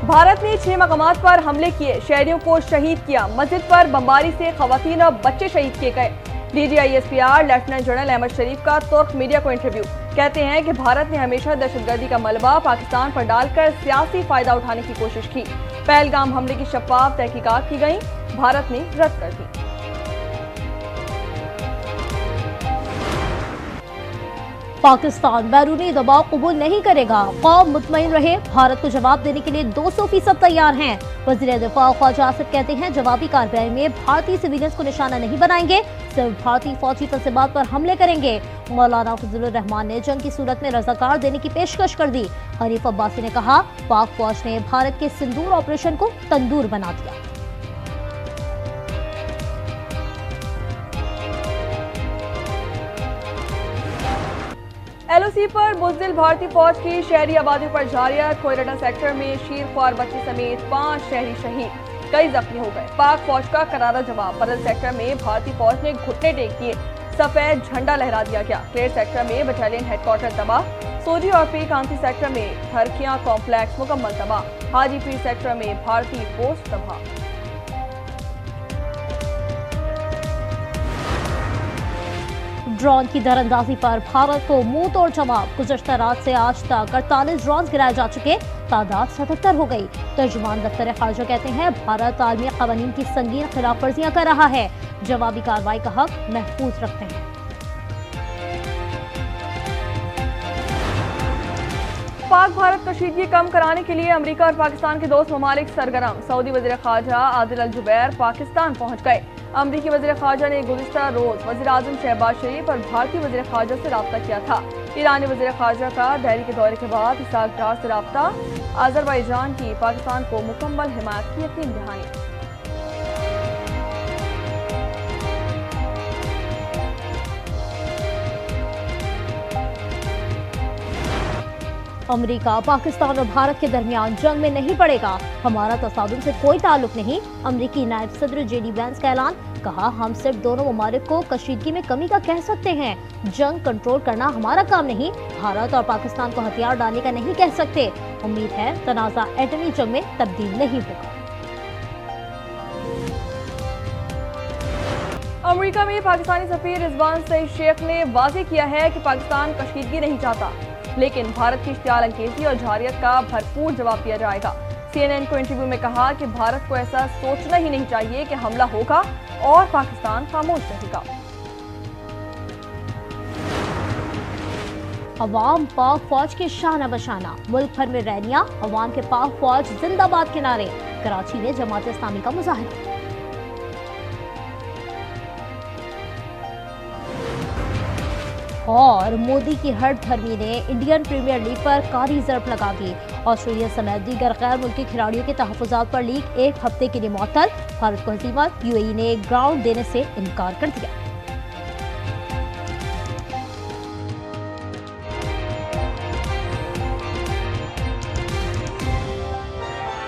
भारत ने 6 मकामात पर हमले किए, शहरियों को शहीद किया। मस्जिद पर बमबारी से खवातीन और बच्चे शहीद किए गए। DGISPR लेफ्टिनेंट जनरल अहमद शरीफ का तुर्क मीडिया को इंटरव्यू। कहते हैं कि भारत ने हमेशा दहशतगर्दी का मलबा पाकिस्तान पर डालकर सियासी फायदा उठाने की कोशिश की। पहलगाम हमले की शफाफ तहकीकात की गई, भारत ने रद्द कर दी। पाकिस्तान बैरूनी दबाव कबूल नहीं करेगा, कौम मुतमईन रहे, भारत को जवाब देने के लिए 200% तैयार हैं। वज़ीर दिफा ख्वाजा आसिफ कहते हैं जवाबी कार्रवाई में भारतीय सिविलियंस को निशाना नहीं बनाएंगे, सिर्फ भारतीय फौजी तंसीबात पर हमले करेंगे। मौलाना फजलुर रहमान ने जंग की सूरत में रजाकार देने की पेशकश कर दी। हरीफ अब्बासी ने कहा पाक फौज ने भारत के सिंदूर ऑपरेशन को तंदूर बना दिया। LOC पर बुज़दिल भारतीय फौज की शहरी आबादियों पर जारियत। कोयराटा सेक्टर में शीरख्वार बच्ची समेत 5 शहरी शहीद, कई जख्मी हो गए। पाक फौज का करारा जवाब। बदल सेक्टर में भारतीय फौज ने घुटने टेक दिए, सफेद झंडा लहरा दिया गया। क्लेर सेक्टर में बटालियन हेडक्वार्टर तबाह। सोजी और पीर कांति सेक्टर में थरखियां कॉम्प्लेक्स मुकम्मल तबाह। हाजीपीर सेक्टर में भारतीय पोस्ट तबाह। ड्रोन की दरअंदाजी पर भारत को मुंह तोड़ जवाब। गुज़श्ता रात से आज तक 48 ड्रोन गिराए जा चुके, तादाद 77 हो गई। तर्जुमान दफ्तर खारजा कहते हैं भारत आलमी क़वानीन की संगीन खिलाफ वर्जियां कर रहा है, जवाबी कार्रवाई का हक महफूज रखते हैं। पाक भारत कशीदगी कम कराने के लिए अमेरिका और पाकिस्तान के दोस्त ममालिक सरगर्म। सऊदी वज़ीर ख़ारजा आदिल अल जुबैर पाकिस्तान पहुंच गए। अमरीकी वज़ीर ख़ारजा ने गुज़िश्ता रोज वज़ीर आज़म शहबाज शरीफ और भारतीय वज़ीर ख़ारजा से रब्ता किया था। ईरानी वज़ीर ख़ारजा का दिल्ली के दौरे के बाद इसाक डार से रब्ता। अज़रबैजान की पाकिस्तान को मुकम्मल हिमायत की यकीन दहानी। अमेरिका पाकिस्तान और भारत के दरमियान जंग में नहीं पड़ेगा, हमारा तसादुम से कोई ताल्लुक नहीं। अमेरिकी नायब सदर JD वैंस का ऐलान। कहा हम सिर्फ दोनों ममालिक को कशीदगी में कमी का कह सकते हैं, जंग कंट्रोल करना हमारा काम नहीं। भारत और पाकिस्तान को हथियार डालने का नहीं कह सकते। उम्मीद है तनाज़ा एटमी जंग में तब्दील नहीं होगा। अमेरिका में पाकिस्तानी सफीर रिजवान सईद शेख ने वाज़ेह किया है कि पाकिस्तान कशीदगी नहीं चाहता, लेकिन भारत की इश्तियाल अंगेज़ी और जारियत का भरपूर जवाब दिया जाएगा। CNN को इंटरव्यू में कहा कि भारत को ऐसा सोचना ही नहीं चाहिए कि हमला होगा और पाकिस्तान खामोश रहेगा। अवाम पाक फौज के शाना बशाना, मुल्क भर में रैलियां, अवाम के पाक फौज जिंदाबाद के नारे। कराची में जमात इस्लामी का मुजाहिरा। और मोदी की हट धर्मी ने इंडियन प्रीमियर लीग पर कारी ज़रब लगा दी। ऑस्ट्रेलिया समेत दीगर गैर मुल्की खिलाड़ियों के तहफ़्फ़ुज़ात पर लीग 1 हफ्ते के लिए मुअत्तल। भारत को हज़ीमत, UAE ने ग्राउंड देने से इनकार कर दिया।